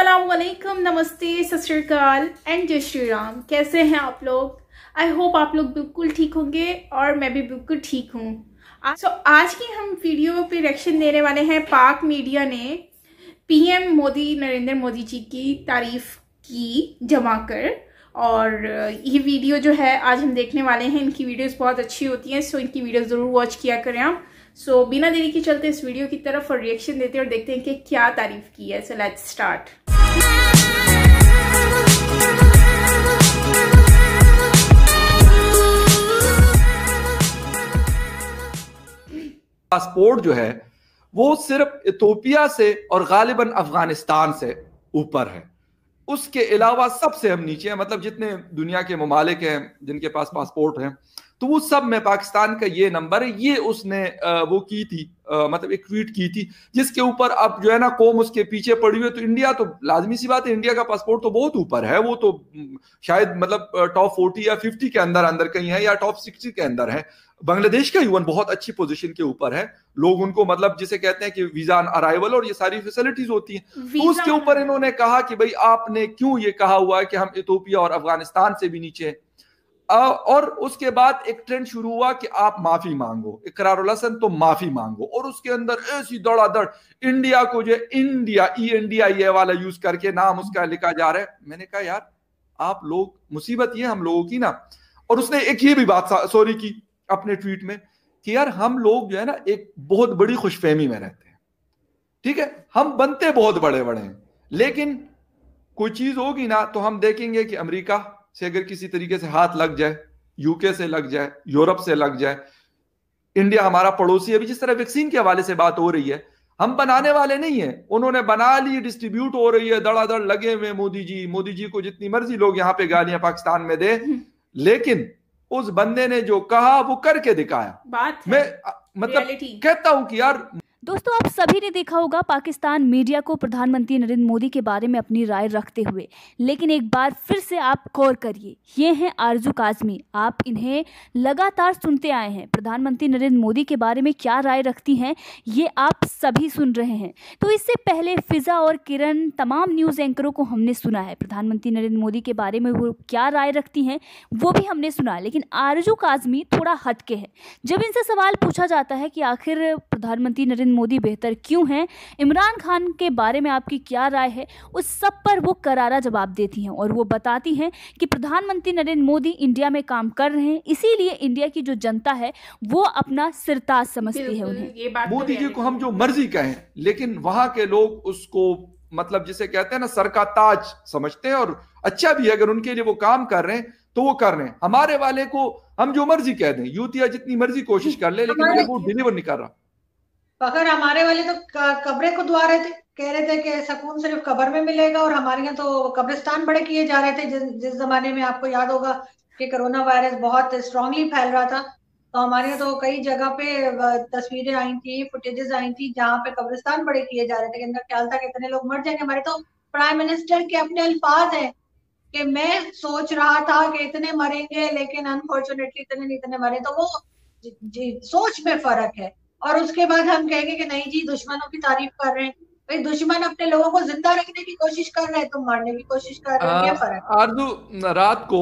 अस्सलामुअलैकुम, नमस्ते, सत श्री अकाल एंड जय श्री राम। कैसे हैं आप लोग? आई होप आप लोग बिल्कुल ठीक होंगे और मैं भी बिल्कुल ठीक हूँ। आज की हम वीडियो पे रिएक्शन देने वाले हैं। पाक मीडिया ने पीएम मोदी नरेंद्र मोदी जी की तारीफ की जमा कर, और ये वीडियो जो है आज हम देखने वाले हैं। इनकी वीडियोस बहुत अच्छी होती हैं, सो इनकी वीडियोस ज़रूर वॉच किया करें आप। सो बिना देरी के चलते इस वीडियो की तरफ और रिएक्शन देते हैं और देखते हैं कि क्या तारीफ की है। So let's start. पासपोर्ट जो है वो सिर्फ इथोपिया से और गालिबन अफगानिस्तान से ऊपर है, उसके अलावा सबसे हम नीचे हैं। मतलब जितने दुनिया के ममालिक हैं जिनके पास पासपोर्ट हैं, तो वो सब में पाकिस्तान का ये नंबर है। ये उसने वो की थी, मतलब एक ट्वीट की थी जिसके ऊपर अब जो है ना कौम उसके पीछे पड़ी हुई है। तो इंडिया तो लाजमी सी बात है, इंडिया का पासपोर्ट तो बहुत ऊपर है। वो तो शायद मतलब टॉप 40 या 50 के अंदर अंदर कहीं है, या टॉप 60 के अंदर है। बांग्लादेश का यूएन बहुत अच्छी पोजीशन के ऊपर है। लोग उनको मतलब जिसे कहते हैं कि वीजा ऑन अराइवल और ये सारी फैसिलिटीज होती हैं, तो उसके ऊपर इन्होंने कहा कि भाई आपने क्यों ये कहा हुआ है कि हम इथोपिया और अफगानिस्तान से भी नीचे हैं। और उसके बाद एक ट्रेंड शुरू हुआ कि आप माफी मांगो, इकरारुल हसन तो माफी मांगो। और उसके अंदर ऐसी दौड़ादड़, इंडिया को जो इंडिया इंडिया ये वाला यूज करके नाम उसका लिखा जा रहा है। मैंने कहा यार आप लोग, मुसीबत ये हम लोगों की ना। और उसने एक ये भी बात सॉरी की अपने ट्वीट में कि यार हम लोग जो है ना एक बहुत बड़ी खुशफहमी में रहते हैं। ठीक है, हम बनते बहुत बड़े बड़े हैं, लेकिन कोई चीज होगी ना तो हम देखेंगे कि अमेरिका से अगर किसी तरीके से हाथ लग जाए, यूके से लग जाए, यूरोप से लग जाए, इंडिया हमारा पड़ोसी है। अभी जिस तरह वैक्सीन के हवाले से बात हो रही है, हम बनाने वाले नहीं है, उन्होंने बना ली, डिस्ट्रीब्यूट हो रही है, धड़ाधड़ लगे हुए मोदी जी को जितनी मर्जी लोग यहाँ पे गालियां पाकिस्तान में दे, लेकिन उस बंदे ने जो कहा वो करके दिखाया। बात है, मैं मतलब कहता हूं कि यार दोस्तों, आप सभी ने देखा होगा पाकिस्तान मीडिया को प्रधानमंत्री नरेंद्र मोदी के बारे में अपनी राय रखते हुए, लेकिन एक बार फिर से आप गौर करिए, ये हैं आरजू काजमी। आप इन्हें लगातार सुनते आए हैं। प्रधानमंत्री नरेंद्र मोदी के बारे में क्या राय रखती हैं ये आप सभी सुन रहे हैं। तो इससे पहले फिजा और किरण, तमाम न्यूज़ एंकरों को हमने सुना है। प्रधानमंत्री नरेंद्र मोदी के बारे में वो क्या राय रखती हैं वो भी हमने सुना है, लेकिन आरजू काजमी थोड़ा हटके है। जब इनसे सवाल पूछा जाता है कि आखिर प्रधानमंत्री नरेंद्र मोदी बेहतर क्यों हैं, इमरान खान के बारे में आपकी क्या राय है, उस सब पर वो करारा जवाब देती हैं और वो बताती हैं कि प्रधानमंत्री नरेंद्र मोदी इंडिया में काम कर रहे हैं, इसीलिए इंडिया की जो जनता है वो अपना सिरताज समझती है उन्हें। मोदी जी को हम जो मर्जी कहें, लेकिन वहां के लोग उसको मतलब जिसे कहते हैं ना सर का ताज समझते हैं। और अच्छा भी है, अगर उनके लिए वो काम कर रहे हैं तो वो कर रहे हैं। हमारे वाले को हम जो मर्जी कह दें, यूतिया जितनी मर्जी कोशिश कर ले, लेकिन वो डिलीवर नहीं कर रहा। अगर हमारे वाले तो कब्रें खुदवा रहे थे, कह रहे थे कि सुकून सिर्फ कब्र में मिलेगा, और हमारे यहाँ तो कब्रिस्तान बड़े किए जा रहे थे। जिस जमाने में आपको याद होगा कि कोरोना वायरस बहुत स्ट्रांगली फैल रहा था, तो हमारे यहाँ तो कई जगह पे तस्वीरें आई थी, फुटेजेस आई थी जहाँ पे कब्रिस्तान बड़े किए जा रहे थे। इनका ख्याल था कि इतने लोग मर जाएंगे। हमारे तो प्राइम मिनिस्टर के अपने अल्फाज हैं कि मैं सोच रहा था कि इतने मरेंगे, लेकिन अनफॉर्चुनेटली इतने नहीं इतने मरे। तो वो सोच में फर्क है। और उसके बाद हम कहेंगे कि नहीं जी दुश्मनों की तारीफ कर रहे हैं। भाई दुश्मन अपने लोगों को जिंदा रखने की कोशिश कर रहे हैं, तुम मारने की कोशिश कर रहे हो, क्या फर्क है? आरजू, रात को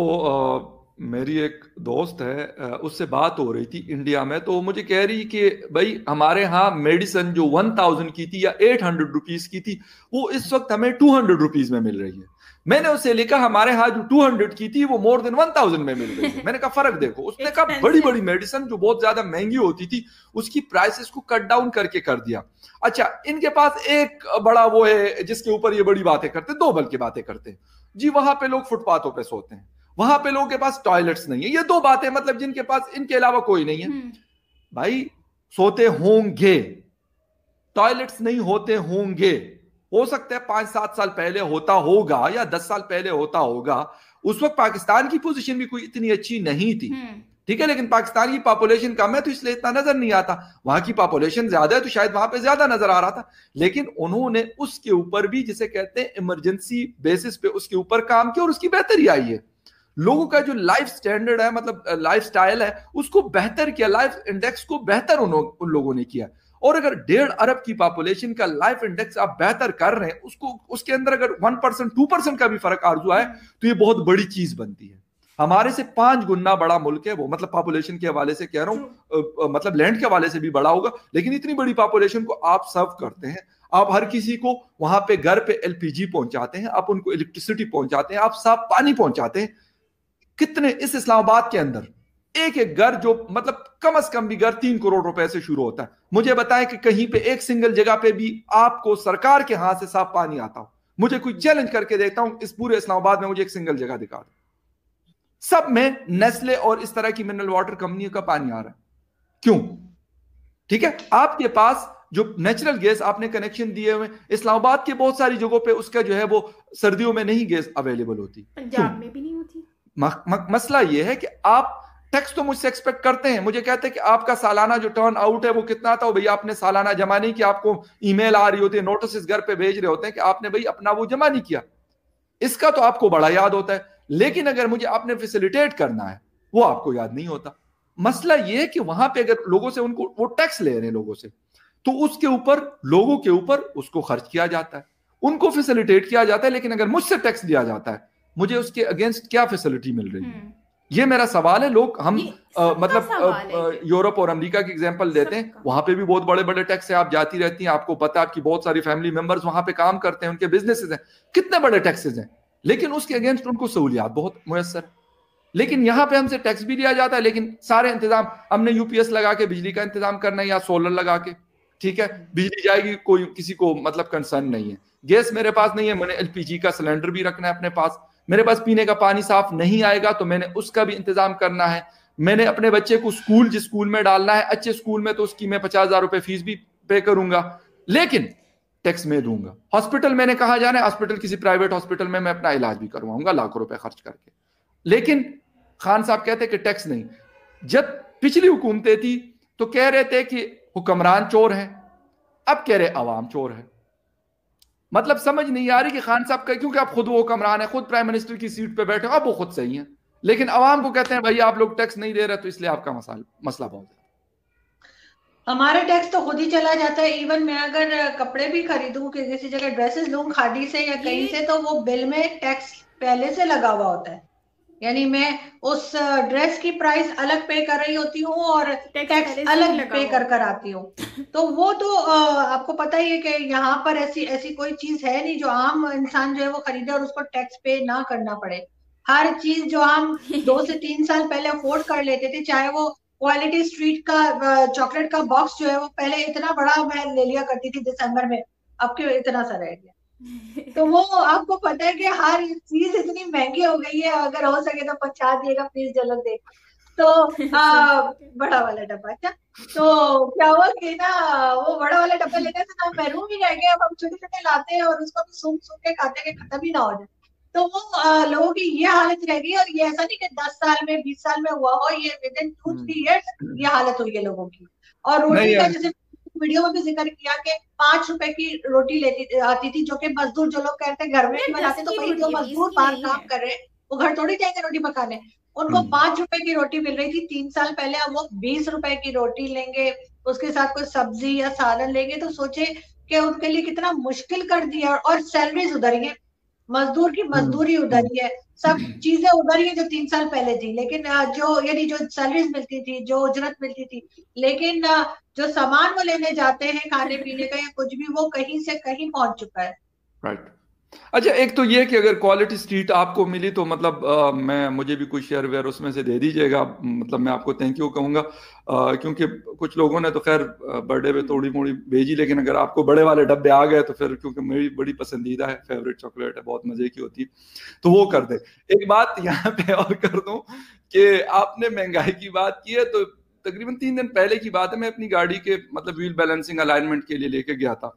मेरी एक दोस्त है, उससे बात हो रही थी इंडिया में, तो मुझे कह रही कि भाई हमारे यहाँ मेडिसिन जो 1000 की थी या 800 रुपीज की थी, वो इस वक्त हमें 200 रुपीज में मिल रही है। मैंने उससे लिखा हमारे यहाँ जो 200 की थी वो मोर देन 1000 में मिल रही है। मैंने कहा फर्क देखो। उसने कहा बड़ी बड़ी मेडिसिन जो बहुत ज्यादा महंगी होती थी उसकी प्राइसेस को कट डाउन करके कर दिया। अच्छा, इनके पास एक बड़ा वो है जिसके ऊपर ये बड़ी बातें करते, दो बल्कि बातें करते जी। वहां पे लोग फुटपाथों पे सोते हैं, वहां पे लोगों के पास टॉयलेट्स नहीं है। ये दो बातें मतलब जिनके पास इनके अलावा कोई नहीं है। भाई सोते होंगे, टॉयलेट्स नहीं होते होंगे, हो सकता है 5-7 साल पहले होता होगा या 10 साल पहले होता होगा। उस वक्त पाकिस्तान की पोजीशन भी कोई इतनी अच्छी नहीं थी, ठीक है, लेकिन पाकिस्तान की पॉपुलेशन कम है तो इसलिए इतना नजर नहीं आता। वहां की पॉपुलेशन ज्यादा है तो शायद वहां पे ज्यादा नजर आ रहा था। लेकिन उन्होंने उसके ऊपर भी जिसे कहते हैं इमरजेंसी बेसिस पे उसके ऊपर काम किया और उसकी बेहतरी आई है। लोगों का जो लाइफ स्टैंडर्ड है, मतलब लाइफ स्टाइल है, उसको बेहतर किया, लाइफ इंडेक्स को बेहतर उन लोगों ने किया। और अगर 1.5 अरब की पॉपुलेशन का लाइफ इंडेक्स आप बेहतर कर रहे हैं, उसको उसके अंदर अगर 1% 2% का भी फर्क आरजू आए तो ये बहुत बड़ी चीज बनती है। हमारे से 5 गुना बड़ा मुल्क है वो, मतलब पॉपुलेशन के हवाले से कह रहा हूं, मतलब लैंड के हवाले से भी बड़ा होगा, लेकिन इतनी बड़ी पॉपुलेशन को आप सर्व करते हैं, आप हर किसी को वहां पे घर पे एलपीजी पहुंचाते हैं, आप उनको इलेक्ट्रिसिटी पहुंचाते हैं, आप साफ पानी पहुंचाते हैं। कितने इस इस्लामाबाद के अंदर एक एक घर, जो मतलब कम से कम भी घर 3 करोड़ रुपए से शुरू होता है, मुझे बताएं कि कहीं पे एक सिंगल जगह पे भी आपको सरकार के हाथ से साफ पानी आता हो? मुझे कोई चैलेंज करके देखता हूं इस पूरे इस्लामाबाद में, मुझे एक सिंगल जगह दिखा दो। सब में नेस्ले और इस तरह की मिनरल वाटर कंपनियों का पानी आ रहा है। क्यों? ठीक है, आपके पास जो नेचुरल गैस आपने कनेक्शन दिए हुए, इस्लामाबाद के बहुत सारी जगहों पे उसका जो है वो सर्दियों में नहीं गैस अवेलेबल होती, पंजाब में भी नहीं होती। मसला ये है कि आप टैक्स तो मुझसे एक्सपेक्ट करते हैं, मुझे कहते हैं कि आपका सालाना जो टर्न आउट है वो कितना था, भैया आपने सालाना जमा नहीं किया, आपको ईमेल आ रही होती है, नोटिस घर पे भेज रहे होते हैं कि आपने भाई अपना वो जमा नहीं किया, इसका तो आपको बड़ा याद होता है, लेकिन अगर मुझे आपने फैसिलिटेट करना है वो आपको याद नहीं होता। मसला ये है कि वहां पे अगर लोगों से उनको वो टैक्स ले रहे हैं लोगों से, तो उसके ऊपर लोगों के ऊपर उसको खर्च किया जाता है, उनको फैसिलिटेट किया जाता है, लेकिन अगर मुझसे टैक्स लिया जाता है मुझे उसके अगेंस्ट क्या फैसिलिटी मिल रही है? ये मेरा सवाल है। लोग हम मतलब यूरोप और अमेरिका की एग्जांपल देते हैं, वहां पे भी बहुत बड़े बड़े टैक्स है, आप जाती रहती हैं, आपको पता है, आपकी बहुत सारी फैमिली मेंबर्स वहां पे काम करते हैं, उनके बिजनेसेस हैं, कितने बड़े टैक्सेस हैं, लेकिन उसके अगेंस्ट उनको सहूलियात बहुत मुयस्सर। लेकिन यहाँ पे हमसे टैक्स भी लिया जाता है, लेकिन सारे इंतजाम हमने यूपीएस लगा के बिजली का इंतजाम करना है या सोलर लगा के, ठीक है, बिजली जाएगी, कोई किसी को मतलब कंसर्न नहीं है। गैस मेरे पास नहीं है, मैंने एलपीजी का सिलेंडर भी रखना है अपने पास, मेरे पास पीने का पानी साफ नहीं आएगा तो मैंने उसका भी इंतजाम करना है, मैंने अपने बच्चे को स्कूल जिस स्कूल में डालना है अच्छे स्कूल में, तो उसकी मैं 50,000 रुपए फीस भी पे करूंगा, लेकिन टैक्स में दूंगा। हॉस्पिटल मैंने कहा जाना है, हॉस्पिटल किसी प्राइवेट हॉस्पिटल में मैं अपना इलाज भी करवाऊंगा लाखों रुपए खर्च करके, लेकिन खान साहब कहते कि टैक्स नहीं। जब पिछली हुकूमतें थी तो कह रहे थे कि हुक्मरान चोर हैं, अब कह रहे अवाम चोर है। मतलब समझ नहीं आ रही कि खान साहब का, क्योंकि आप खुद वो हुक्मरान है, खुद प्राइम मिनिस्टर की सीट पे बैठे हो, अब वो खुद सही है, लेकिन अवाम को कहते हैं भाई आप लोग टैक्स नहीं दे रहे तो इसलिए आपका मसला बहुत है। हमारा टैक्स तो खुद ही चला जाता है। इवन मैं अगर कपड़े भी खरीदूं कि किसी जगह ड्रेसेस लूं खादी से या कहीं से, तो वो बिल में टैक्स पहले से लगा हुआ होता है, यानी मैं उस ड्रेस की प्राइस अलग पे कर रही होती हूँ और टैक्स अलग पे कर आती हूँ। तो वो तो आपको पता ही है कि यहाँ पर ऐसी कोई चीज है नहीं जो आम इंसान जो है वो खरीदे और उसको टैक्स पे ना करना पड़े। हर चीज जो हम 2 से 3 साल पहले अफोर्ड कर लेते थे, चाहे वो क्वालिटी स्ट्रीट का चॉकलेट का बॉक्स जो है वो पहले इतना बड़ा मैं ले लिया करती थी दिसंबर में, अब क्यों इतना सा रह गया। तो वो आपको पता है कि हर चीज इतनी महंगी हो गई है, अगर हो सके तो पहुंचा दिएगा प्लीज झलक देख। तो बड़ा वाला डब्बा। अच्छा, तो क्या हुआ कि ना वो बड़ा वाला डब्बा लेने से ना महरूम ही रह गए। अब हम छोटे छोटे लाते हैं और उसको भी सूख सूख के खाते के खत्म ही ना हो जाए। तो वो लोगों की ये हालत रह गई। और ये ऐसा नहीं कि 10 साल में 20 साल में हुआ हो, ये विद इन 2-3 ईयर्स ये हालत हुई है लोगों की। और रोटी का जैसे वीडियो में भी जिक्र किया कि 5 रुपए की रोटी आती थी, जो कि मजदूर जो लोग कहते हैं घर में नहीं बनाते, तो भाई जो मजदूर बाहर काम कर रहे हैं वो घर थोड़ी जाएंगे रोटी पकाने, उनको 5 रुपए की रोटी मिल रही थी 3 साल पहले। अब वो 20 रुपए की रोटी लेंगे, उसके साथ कोई सब्जी या सालन लेंगे, तो सोचे कि उनके लिए कितना मुश्किल कर दिया। और सैलरीज उधर ही है, मजदूर की मजदूरी उधर ही है, सब चीजें उधर ही है जो 3 साल पहले थी। लेकिन जो यानी जो सैलरीज मिलती थी, जो उजरत मिलती थी, लेकिन जो सामान वो लेने जाते हैं खाने पीने का या कुछ भी, वो कहीं से कहीं पहुंच चुका है। राइट। अच्छा, एक तो ये कि अगर क्वालिटी स्ट्रीट आपको मिली तो मतलब मुझे भी कुछ शेयर वेयर उसमें से दे दीजिएगा, मतलब मैं आपको थैंक यू कहूँगा, क्योंकि कुछ लोगों ने तो खैर बर्थडे पे थोड़ी मोड़ी भेजी, लेकिन अगर आपको बड़े वाले डब्बे आ गए तो फिर, क्योंकि मेरी बड़ी पसंदीदा है, फेवरेट चॉकलेट है, बहुत मजे की होती है, तो वो कर दे। एक बात यहाँ पे और कर दूं कि आपने महंगाई की बात की है, तो तकरीबन 3 दिन पहले की बात है, मैं अपनी गाड़ी के मतलब व्हील बैलेंसिंग अलाइनमेंट के लिए लेके गया था।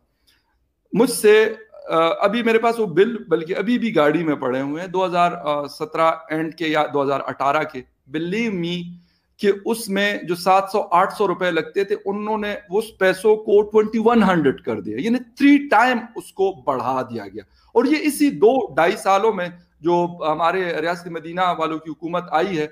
मुझसे अभी मेरे पास वो बिल बल्कि अभी भी गाड़ी में पड़े हुए हैं 2017 एंड के या 2018 के। बिलीव मी कि उसमें जो 700-800 रुपए लगते थे, उन्होंने उस पैसों को 2100 कर दिया, यानी 3 टाइम उसको बढ़ा दिया गया। और ये इसी 2-2.5 सालों में जो हमारे रियासत मदीना वालों की हुकूमत आई है,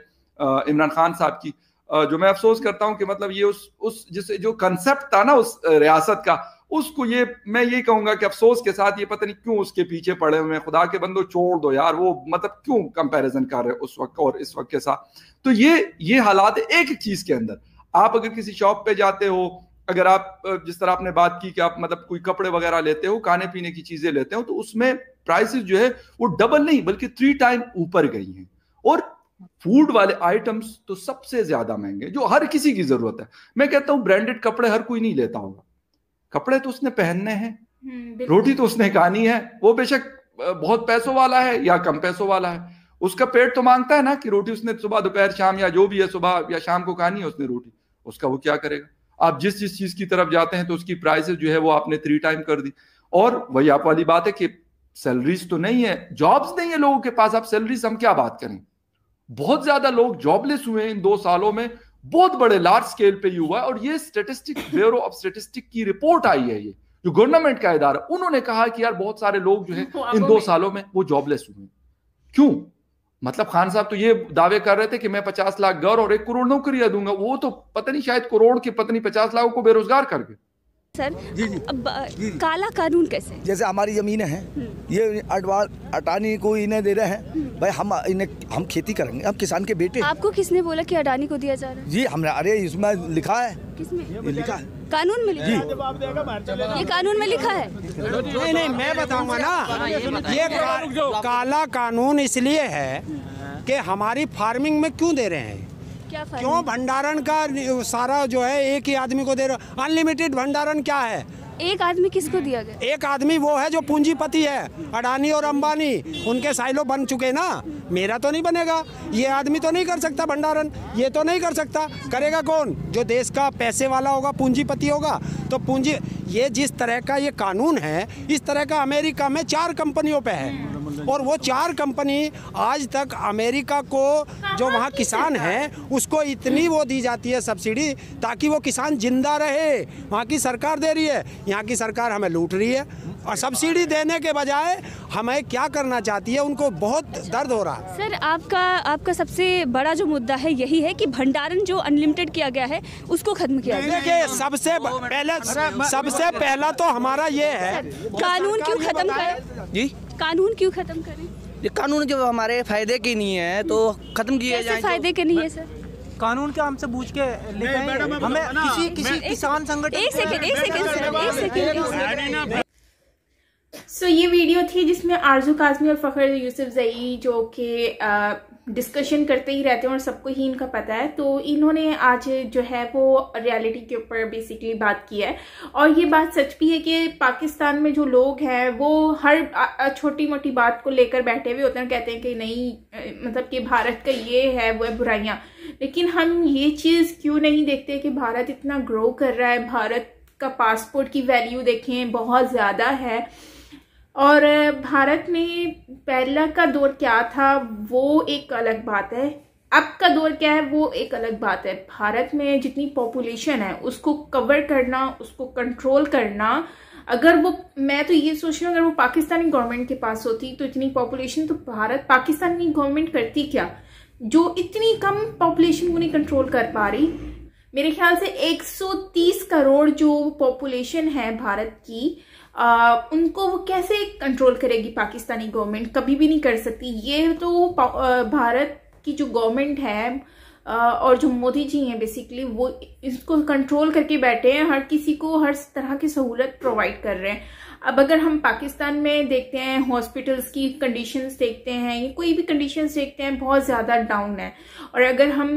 इमरान खान साहब की, जो मैं अफसोस करता हूं कि मतलब ये उस जिसे जो कंसेप्ट था ना उस रियासत का, उसको ये मैं यही कहूंगा कि अफसोस के साथ ये पता नहीं क्यों उसके पीछे पड़े हुए हैं। खुदा के बंदो छोड़ दो यार, वो मतलब क्यों कंपैरिजन कर रहे हैं उस वक्त और इस वक्त के साथ। तो ये हालात है। एक चीज के अंदर आप अगर किसी शॉप पे जाते हो, अगर आप जिस तरह आपने बात की कि आप मतलब कोई कपड़े वगैरह लेते हो, खाने पीने की चीजें लेते हो, तो उसमें प्राइसेस जो है वो डबल नहीं बल्कि 3 टाइम ऊपर गई हैं। और फूड वाले आइटम्स तो सबसे ज्यादा महंगे, जो हर किसी की जरूरत है। मैं कहता हूं ब्रांडेड कपड़े हर कोई नहीं लेता होगा, कपड़े तो उसने पहनने हैं, रोटी तो उसने खानी है। वो बेशक बहुत पैसों वाला है या कम पैसों वाला है, उसका पेट तो मांगता है ना कि रोटी उसने सुबह दोपहर शाम या जो भी है सुबह या शाम को खानी है उसने रोटी, उसका वो क्या करेगा। आप जिस जिस चीज की तरफ जाते हैं तो उसकी प्राइसेस जो है वो आपने 3 टाइम कर दी। और वही आप वाली बात है कि सैलरीज तो नहीं है, जॉब्स नहीं है लोगों के पास। आप सैलरीज हम क्या बात करें, बहुत ज्यादा लोग जॉबलेस हुए हैं इन 2 सालों में, बहुत बड़े लार्ज स्केल पे ही हुआ है। और ये स्टैटिस्टिक ब्यूरो ऑफ स्टैटिस्टिक की रिपोर्ट आई है, ये जो गवर्नमेंट का इदारा, उन्होंने कहा कि यार बहुत सारे लोग जो है इन 2 सालों में वो जॉबलेस हुए। क्यों? मतलब खान साहब तो ये दावे कर रहे थे कि मैं 50 लाख घर और 1 करोड़ नौकरियां दूंगा, वो तो पता नहीं शायद करोड़ के पता नहीं 50 लाख को बेरोजगार कर गए। सर जी जी अब काला कानून कैसे? जैसे हमारी ज़मीनें हैं, ये अडानी को इन्हें दे रहे हैं भाई, हम खेती करेंगे, हम किसान के बेटे। आपको किसने बोला कि अडानी को दिया जा रहा है? जी हमने, अरे इसमें लिखा है। किसमें? ये लिखा है कानून में लिखा है? ये कानून में लिखा है? नहीं मैं बताऊंगा ना, ये काला कानून इसलिए है कि हमारी फार्मिंग में क्यों दे रहे हैं, क्यों भंडारण का सारा जो है एक ही आदमी को दे रहे। अनलिमिटेड भंडारण क्या है? एक आदमी किसको दिया गया? एक आदमी वो है जो पूंजीपति है, अडानी और अंबानी, उनके साइलो बन चुके ना। मेरा तो नहीं बनेगा, ये आदमी तो नहीं कर सकता भंडारण, ये तो नहीं कर सकता। करेगा कौन? जो देश का पैसे वाला होगा, पूंजीपति होगा। तो पूंजी, ये जिस तरह का ये कानून है, इस तरह का अमेरिका में 4 कंपनियों पे है। और वो 4 कंपनी आज तक अमेरिका को, जो वहाँ किसान है, उसको इतनी वो दी जाती है सब्सिडी ताकि वो किसान जिंदा रहे। वहाँ की सरकार दे रही है, यहाँ की सरकार हमें लूट रही है। और सब्सिडी देने के बजाय हमें क्या करना चाहती है, उनको बहुत दर्द हो रहा है। सर आपका सबसे बड़ा जो मुद्दा है यही है कि भंडारण जो अनलिमिटेड किया गया है उसको खत्म किया जाए। देखिए सबसे पहला तो हमारा ये है, कानून क्यों खत्म करें जी, कानून क्यों खत्म करें? ये कानून जो हमारे फायदे के नहीं है तो खत्म किए जाए। फायदे के नहीं है सर, कानून क्या हमसे पूछ के लेके हमें किसी किसान संगठन। एक सेकंड। सो ये वीडियो थी जिसमें आरजू काज़मी और फ़खर यूसुफजई जो कि डिस्कशन करते ही रहते हैं और सबको ही इनका पता है, तो इन्होंने आज जो है वो रियलिटी के ऊपर बेसिकली बात की है। और ये बात सच भी है कि पाकिस्तान में जो लोग हैं वो हर छोटी मोटी बात को लेकर बैठे हुए होते हैं, कहते हैं कि नहीं मतलब कि भारत का ये है वो है बुराइयाँ। लेकिन हम ये चीज़ क्यों नहीं देखते कि भारत इतना ग्रो कर रहा है, भारत का पासपोर्ट की वैल्यू देखें बहुत ज़्यादा है। और भारत में पहला का दौर क्या था वो एक अलग बात है, अब का दौर क्या है वो एक अलग बात है। भारत में जितनी पॉपुलेशन है उसको कवर करना, उसको कंट्रोल करना, अगर वो, मैं तो ये सोच रही हूँ अगर वो पाकिस्तानी गवर्नमेंट के पास होती तो इतनी पॉपुलेशन, तो भारत पाकिस्तानी गवर्नमेंट करती क्या जो इतनी कम पॉपुलेशन को नहीं कंट्रोल कर पा रही। मेरे ख्याल से 130 करोड़ जो पॉपुलेशन है भारत की, उनको वो कैसे कंट्रोल करेगी पाकिस्तानी गवर्नमेंट? कभी भी नहीं कर सकती। ये तो भारत की जो गवर्नमेंट है और जो मोदी जी हैं बेसिकली वो इसको कंट्रोल करके बैठे हैं, हर किसी को हर तरह की सहूलत प्रोवाइड कर रहे हैं। अब अगर हम पाकिस्तान में देखते हैं, हॉस्पिटल्स की कंडीशंस देखते हैं, या कोई भी कंडीशंस देखते हैं, बहुत ज़्यादा डाउन है। और अगर हम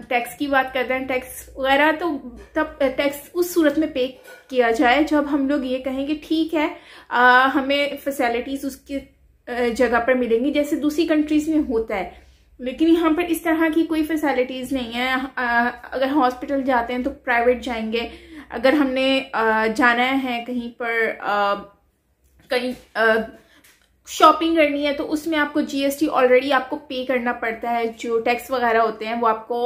टैक्स की बात करते हैं, टैक्स वगैरह, तो तब टैक्स उस सूरत में पे किया जाए जब हम लोग ये कहें कि ठीक है हमें फैसिलिटीज़ उसकी जगह पर मिलेंगी जैसे दूसरी कंट्रीज़ में होता है। लेकिन यहाँ पर इस तरह की कोई फैसिलिटीज़ नहीं है। अगर हॉस्पिटल जाते हैं तो प्राइवेट जाएंगे, अगर हमने जाना है कहीं पर कहीं शॉपिंग करनी है तो उसमें आपको जीएसटी ऑलरेडी आपको पे करना पड़ता है। जो टैक्स वगैरह होते हैं वो आपको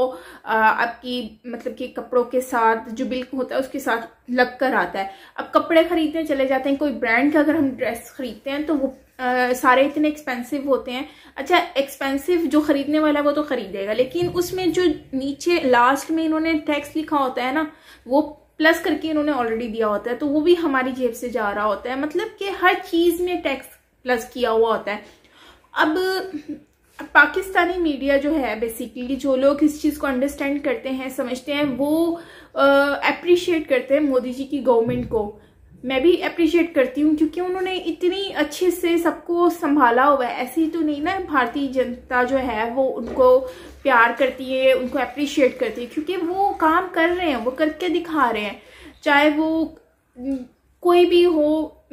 आपकी मतलब कि कपड़ों के साथ जो बिल होता है उसके साथ लग कर आता है। अब कपड़े खरीदने चले जाते हैं, कोई ब्रांड का अगर हम ड्रेस खरीदते हैं तो वो सारे इतने एक्सपेंसिव होते हैं। अच्छा, एक्सपेंसिव जो खरीदने वाला है वो तो खरीदेगा, लेकिन उसमें जो नीचे लास्ट में इन्होंने टैक्स लिखा होता है ना, वो प्लस करके इन्होंने ऑलरेडी दिया होता है, तो वो भी हमारी जेब से जा रहा होता है। मतलब कि हर चीज में टैक्स प्लस किया हुआ होता है। अब पाकिस्तानी मीडिया जो है, बेसिकली जो लोग इस चीज को अंडरस्टैंड करते हैं, समझते हैं, वो अप्रिशिएट करते हैं मोदी जी की गवर्नमेंट को। मैं भी अप्रिशिएट करती हूँ, क्योंकि उन्होंने इतनी अच्छे से सबको संभाला हुआ है। ऐसी तो नहीं ना, भारतीय जनता जो है वो उनको प्यार करती है, उनको अप्रिशिएट करती है, क्योंकि वो काम कर रहे हैं, वो करके दिखा रहे हैं। चाहे वो कोई भी हो,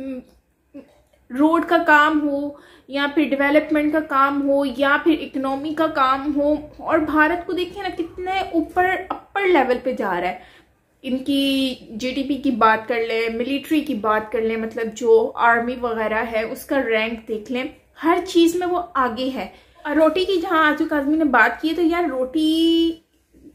रोड का काम हो या फिर डेवलपमेंट का काम हो या फिर इकोनॉमी का काम हो। और भारत को देखिए ना, कितने ऊपर अपर लेवल पे जा रहा है। इनकी जीडीपी की बात कर ले, मिलिट्री की बात कर ले, मतलब जो आर्मी वगैरह है उसका रैंक देख लें, हर चीज में वो आगे है। रोटी की जहाँ आरजू काज़मी ने बात की, तो यार रोटी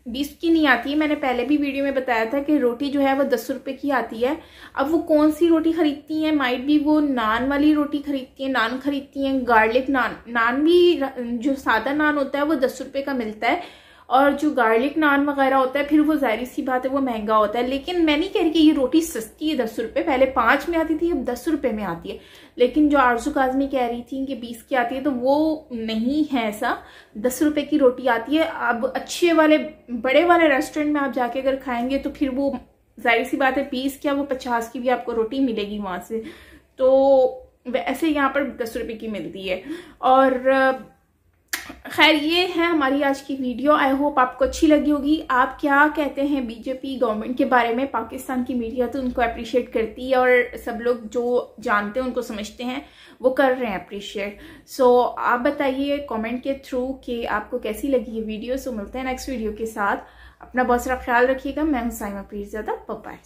20 की नहीं आती है। मैंने पहले भी वीडियो में बताया था कि रोटी जो है वो 10 रुपए की आती है। अब वो कौन सी रोटी खरीदती हैं, माइट भी वो नान वाली रोटी खरीदती हैं, नान खरीदती हैं, गार्लिक नान भी जो सादा नान होता है वो 10 रुपए का मिलता है, और जो गार्लिक नान वगैरह होता है फिर वो जाहिर सी बात है वो महंगा होता है। लेकिन मैं नहीं कह रही कि ये रोटी सस्ती है 10 रुपए, पहले 5 में आती थी, अब 10 रुपए में आती है। लेकिन जो आरजू काज़मी कह रही थी कि 20 की आती है, तो वो नहीं है ऐसा। 10 रुपए की रोटी आती है। अब अच्छे वाले बड़े वाले रेस्टोरेंट में आप जाके अगर खाएंगे तो फिर वो जाहिर सी बात है 20 क्या वो 50 की भी आपको रोटी मिलेगी वहां से। तो ऐसे यहाँ पर 10 रुपए की मिलती है। और खैर, ये है हमारी आज की वीडियो। आई होप आपको अच्छी लगी होगी। आप क्या कहते हैं बीजेपी गवर्नमेंट के बारे में? पाकिस्तान की मीडिया तो उनको अप्रिशिएट करती है, और सब लोग जो जानते हैं उनको समझते हैं वो कर रहे हैं अप्रिशिएट। सो आप बताइए कमेंट के थ्रू कि आपको कैसी लगी ये वीडियो। सो मिलते हैं नेक्स्ट वीडियो के साथ। अपना बहुत सारा ख्याल रखिएगा। मैं हूं साइमा पीरज़ादा। Bye bye.